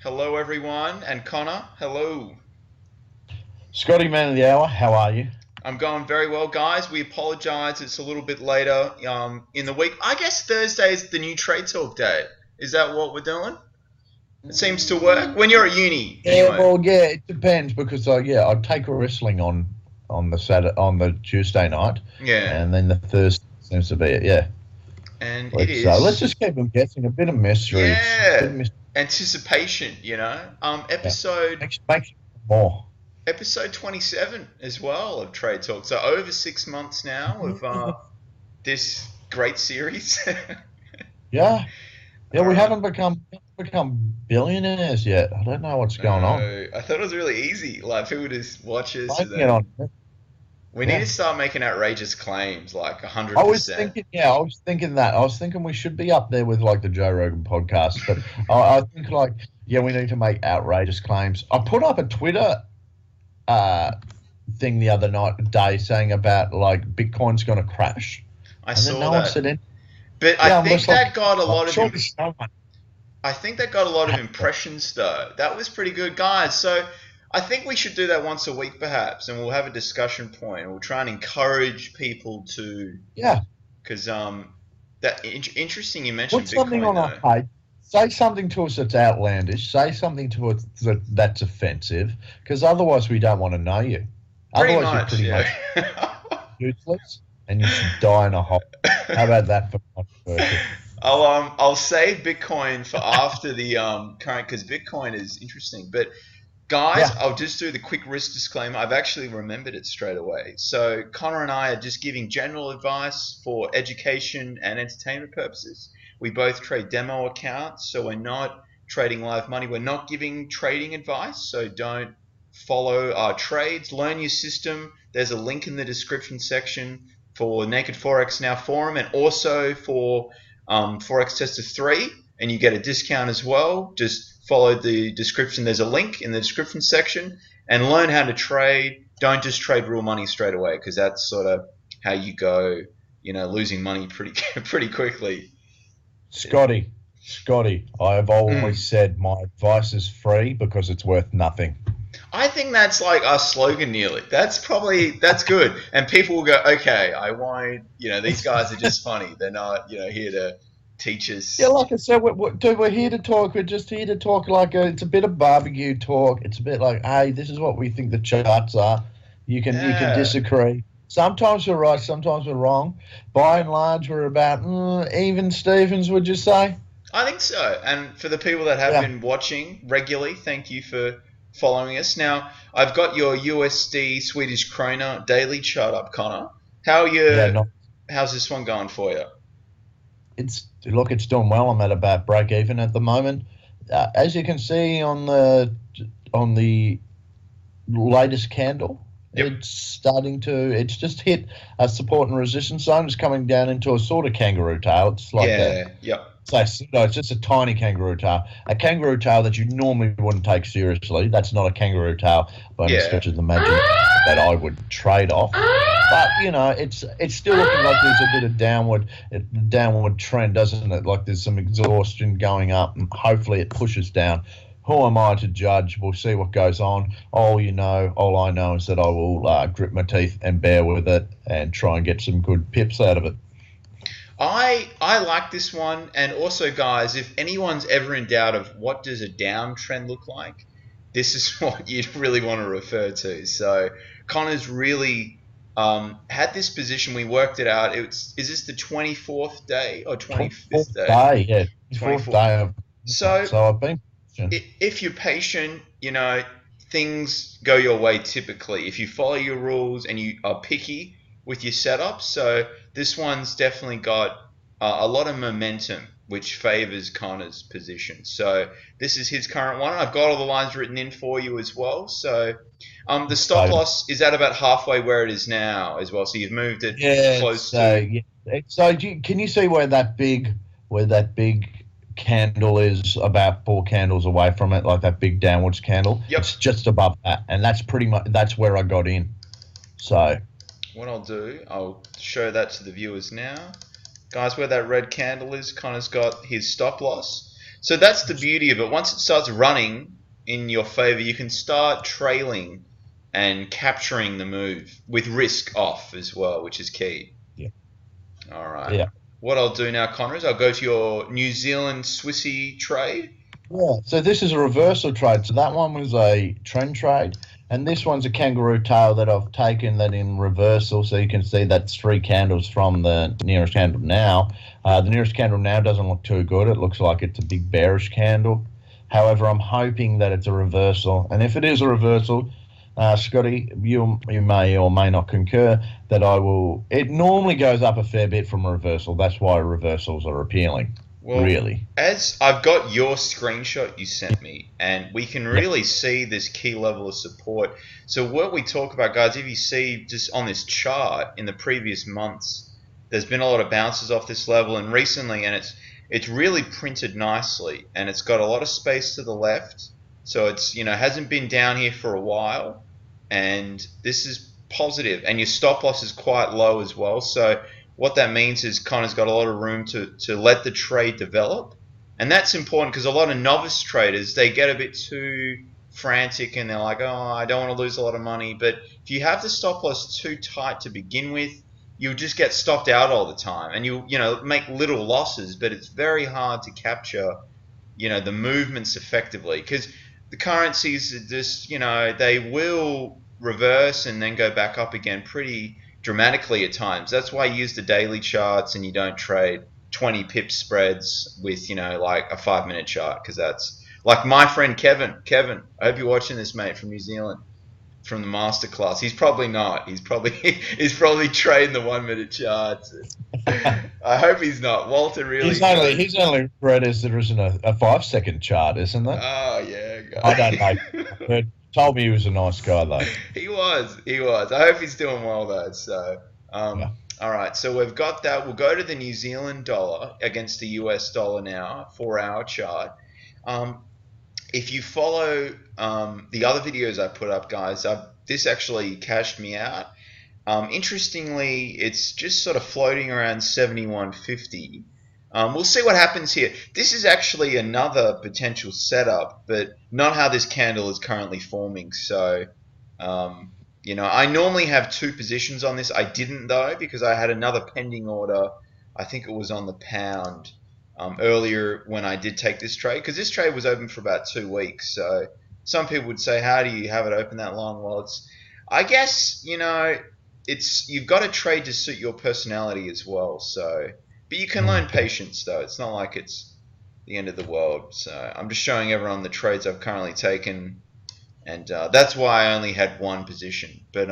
Hello, everyone, and Connor, hello. Scotty, man of the hour, how are you? I'm going very well, guys. We apologise. It's a little bit later in the week. I guess Thursday is the new Trade Talk day. Is that what we're doing? It seems to work when you're at uni, anyway. Yeah, it depends because I'd take a wrestling on the Tuesday night, Yeah, and then the Thursday seems to be it. Yeah, and it let's is. just keep them guessing. A bit of mystery. It's a bit Yeah, of mystery. anticipation. Yeah. Episode Makes more. episode 27 as well of Trade Talk. So over 6 months now of this great series. Yeah, yeah. All We right. haven't become billionaires yet. I don't know what's going on. No, I thought it was really easy. Like people just watch us, and Blaming it then on. we need to Yeah. start making outrageous claims, like a hundred I was percent. thinking, yeah, I was thinking that. I was thinking we should be up there with like the Joe Rogan podcast. But I think like, yeah, we need to make outrageous claims. I put up a Twitter uh, thing the other day saying about like Bitcoin's going to crash. I And then saw no one that, said anything. but I Yeah, I'm think just like, that got a I'm lot of sure someone I think that got a lot of had that. impressions though. That was pretty good, guys. So I think we should do that once a week, perhaps, and we'll have a discussion point. We'll try and encourage people to, Yeah, because that interesting you put mentioned something Bitcoin on our though. page. Say something to us that's outlandish. Say something to us that's offensive, because otherwise we don't want to know you. Pretty Otherwise, you're much, pretty yeah. much useless, and you should die in a hole. How about that for controversy? I'll save Bitcoin for after the current because Bitcoin is interesting. But guys, Yeah, I'll just do the quick risk disclaimer. I've actually remembered it straight away. So Connor and I are just giving general advice for education and entertainment purposes. We both trade demo accounts, so we're not trading live money. We're not giving trading advice, so don't follow our trades. Learn your system. There's a link in the description section for Naked Forex Now forum and also for Forex Tester 3, and you get a discount as well. Just follow the description. There's a link in the description section and learn how to trade. Don't just trade real money straight away because that's sort of how you go, losing money pretty pretty quickly. Scotty, I've Mm. always said my advice is free because it's worth nothing. I think that's like our slogan nearly. That's good. And people will go, okay, I won't, these guys are just funny. They're not, here to teach Yeah, us. like I said, dude, we're here to talk. We're just here to talk. It's a bit of barbecue talk. It's a bit like, hey, this is what we think the charts are. You can Yeah, disagree. Sometimes we're right, sometimes we're wrong. By and large, we're about even Stevens. Would you say? I think so. And for the people that have Yeah, been watching regularly, thank you for following us. Now, I've got your USD Swedish krona daily chart up, Connor. How are yeah. you? No, How's this one going for you? it's doing well. I'm at about break even at the moment. As you can see on the latest candle. Yep. It's just hit a support and resistance zone. It's coming down into a sort of kangaroo tail. It's like Yeah. Yep. it's just a tiny kangaroo tail. A kangaroo tail that you normally wouldn't take seriously. That's not a kangaroo tail by any Yeah. stretch of the imagination that I would trade off. But it's still looking like there's a bit of downward trend, doesn't it? Like there's some exhaustion going up, and hopefully it pushes down. Who am I to judge? We'll see what goes on. All I know is that I will grit my teeth and bear with it and try and get some good pips out of it. I like this one, and also, guys, if anyone's ever in doubt of what does a downtrend look like, this is what you'd really want to refer to. So Connor's really had this position. We worked it out. Is this the 24th day or 25th 24th day? day, yeah, 24th 24th. day of So so I've been. if you're patient, things go your way typically. If you follow your rules and you are picky with your setup, so this one's definitely got a lot of momentum, which favors Connor's position. So this is his current one. I've got all the lines written in for you as well. So the stop So, loss is at about halfway where it is now as well. So you've moved it yeah, close to. can you see where that big candle is about four candles away from it, like that big downwards candle? Yep. It's just above that, and that's where I got in. So What I'll show that to the viewers now. Guys, where that red candle is, Connor's got his stop loss. So that's the beauty of it. Once it starts running in your favor, you can start trailing and capturing the move with risk off as well, which is key. Yeah. All right. Yeah. What I'll do now, Connor, is I'll go to your New Zealand Swissy trade. Yeah. So this is a reversal trade. So that one was a trend trade, and this one's a kangaroo tail that I've taken that in reversal. So you can see that's 3 candles from the nearest candle now. The nearest candle now doesn't look too good. It looks like it's a big bearish candle. However, I'm hoping that it's a reversal, and if it is a reversal, Scotty, you may or may not concur that I will. It normally goes up a fair bit from a reversal. That's why reversals are appealing. Well, really, as I've got your screenshot you sent me, and we can really see this key level of support. So what we talk about, guys, if you see just on this chart in the previous months, there's been a lot of bounces off this level, and recently, and it's really printed nicely, and it's got a lot of space to the left. So it's, hasn't been down here for a while, and this is positive, and your stop loss is quite low as well. So what that means is Connor's got a lot of room to let the trade develop, and that's important because a lot of novice traders, they get a bit too frantic and they're like, oh, I don't want to lose a lot of money. But if you have the stop loss too tight to begin with, you'll just get stopped out all the time, and you make little losses, but it's very hard to capture the movements effectively, because the currencies are just, they will reverse and then go back up again pretty dramatically at times. That's why you use the daily charts and you don't trade 20 pip spreads with, like a 5-minute chart, because that's like my friend Kevin. Kevin, I hope you're watching this, mate, from New Zealand, from the masterclass. He's probably not. He's probably trading the 1-minute charts. I hope he's not. Walter really. He's only read as there isn't a 5-second chart, isn't there? Oh yeah. God. I don't know. But told me he was a nice guy though. He was. I hope he's doing well though. So Yeah. All right. So we've got that. We'll go to the New Zealand dollar against the US dollar now, 4-hour chart. If you follow the other videos I put up, guys, this actually cashed me out. Interestingly, it's just sort of floating around 71.50. We'll see what happens here. This is actually another potential setup, but not how this candle is currently forming. So, I normally have 2 positions on this. I didn't, though, because I had another pending order. I think it was on the pound earlier when I did take this trade, because this trade was open for about 2 weeks. So some people would say, how do you have it open that long? Well, I guess, you've got to trade to suit your personality as well. So, but you can learn patience, though. It's not like it's the end of the world. So I'm just showing everyone the trades I've currently taken, and that's why I only had 1 position. But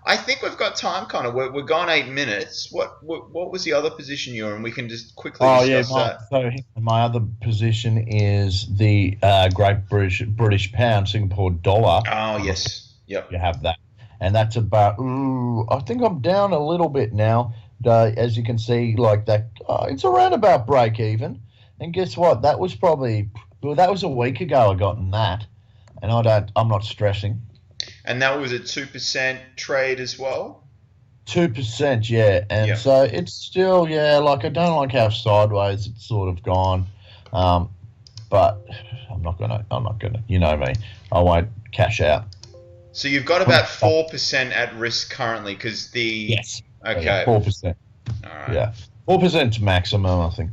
I think we've got time, Connor. We're gone 8 minutes. What was the other position you were in? We can just quickly discuss that. So my other position is the Great British Pound, Singapore dollar. Oh yes, yep. You have that, and that's about. I think I'm down a little bit now. As you can see, like that, it's around about break even. And guess what? That was a week ago I got in that, and I'm not stressing. And that was a 2% trade as well? 2%, yeah. And so it's still, like I don't like how sideways it's sort of gone. But I'm not gonna, you know me, I won't cash out. So you've got about 4% at risk currently, because the... Yes. Okay. Yeah, 4%. All right. Yeah. 4% maximum, I think.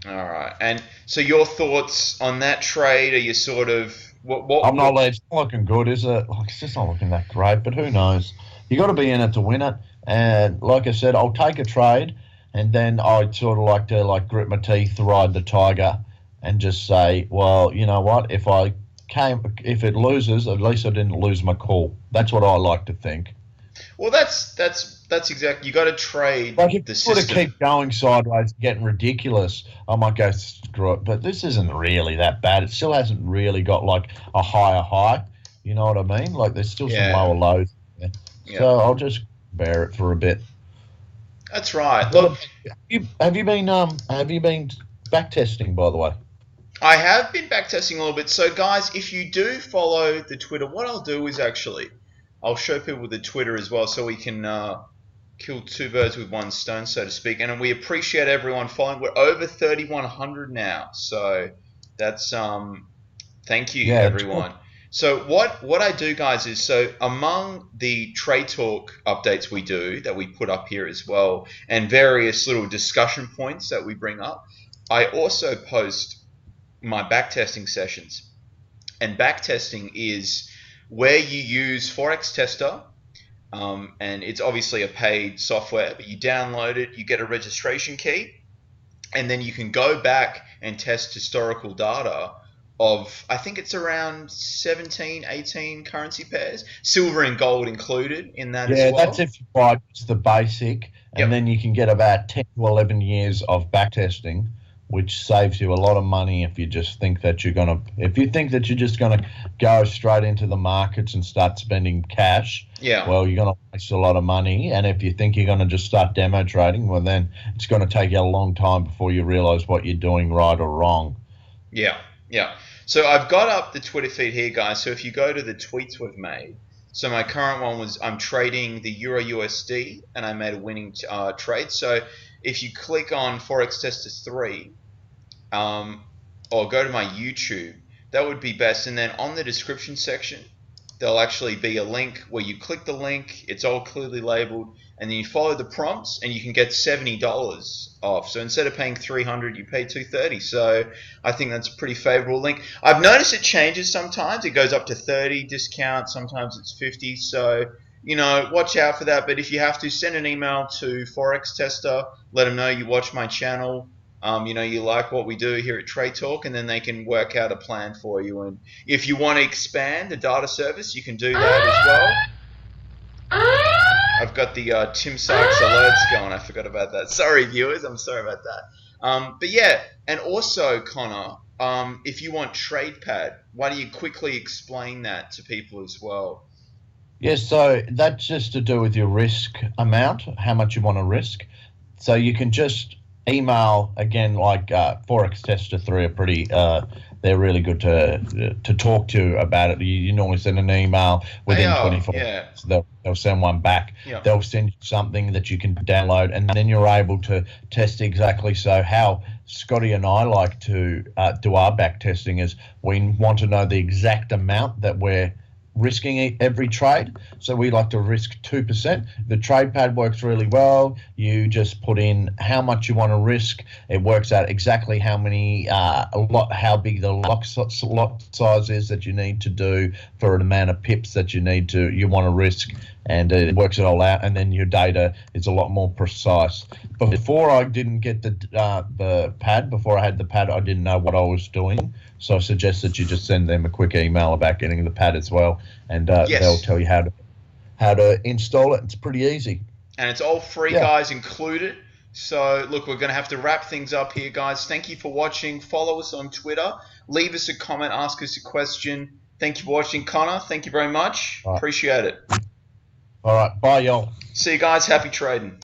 All right. And so your thoughts on that trade, are you sort of... It's not looking good, is it? Like, it's just not looking that great, but who knows? You got to be in it to win it. And like I said, I'll take a trade, and then I'd sort of like to grit my teeth, ride the tiger, and just say, well, you know what? If it loses, at least I didn't lose my call. That's what I like to think. Well, that's exactly. You got to trade the system. If you keep going sideways, getting ridiculous, I might go screw it. But this isn't really that bad. It still hasn't really got like a higher high. You know what I mean? Like there's still some lower lows there. Yeah. So I'll just bear it for a bit. That's right. Look, have you been back testing, by the way? I have been back testing a little bit. So guys, if you do follow the Twitter, what I'll do is actually I'll show people the Twitter as well, so we can killed two birds with one stone, so to speak. And we appreciate everyone following. We're over 3,100 now, so that's thank you, everyone. So what I do, guys, is so among the Trade Talk updates we do that we put up here as well, and various little discussion points that we bring up, I also post my backtesting sessions. And backtesting is where you use Forex Tester, and it's obviously a paid software, but you download it, you get a registration key, and then you can go back and test historical data of, I think it's around 17, 18 currency pairs, silver and gold included in that as well. Yeah, that's if you buy just the basic, and then you can get about 10 to 11 years of backtesting, which saves you a lot of money if you just think that you're just gonna go straight into the markets and start spending cash. Yeah. Well, you're gonna waste a lot of money, and if you think you're gonna just start demo trading, well, then it's gonna take you a long time before you realize what you're doing right or wrong. Yeah. Yeah. So I've got up the Twitter feed here, guys. So if you go to the tweets we've made, so my current one was I'm trading the Euro USD, and I made a winning trade. So if you click on Forex Tester 3, or go to my YouTube, that would be best. And then on the description section, there'll actually be a link where you click the link. It's all clearly labeled, and then you follow the prompts, and you can get $70 off. So instead of paying $300, you pay $230. So I think that's a pretty favorable link. I've noticed it changes sometimes. It goes up to 30 discount. Sometimes it's 50. So watch out for that. But if you have to, send an email to Forex Tester. Let them know you watch my channel. You like what we do here at Trade Talk, and then they can work out a plan for you. And if you want to expand the data service, you can do that as well. I've got the Tim Sykes alerts going. I forgot about that. Sorry, viewers. I'm sorry about that. But yeah, and also, Connor, if you want TradePad, why don't you quickly explain that to people as well? Yes, so that's just to do with your risk amount, how much you want to risk. So you can just email, again, like Forex Tester 3 are pretty, they're really good to talk to about it. You normally send an email within 24 hours. So they'll send one back. Yeah. They'll send you something that you can download, and then you're able to test exactly. So how Scotty and I like to do our back testing is we want to know the exact amount that we're risking every trade. So we like to risk 2%. The TradePad works really well. You just put in how much you want to risk. It works out exactly how many, how big the lot size is that you need to do for an amount of pips that you want to risk, and it works it all out. And then your data is a lot more precise. Before I didn't get the pad, before I had the pad, I didn't know what I was doing. So I suggest that you just send them a quick email about getting the pad as well, and they'll tell you how to install it. It's pretty easy. And it's all free, guys, included. So, look, we're going to have to wrap things up here, guys. Thank you for watching. Follow us on Twitter. Leave us a comment. Ask us a question. Thank you for watching, Connor. Thank you very much. Appreciate it. All right. Bye, y'all. See you guys. Happy trading.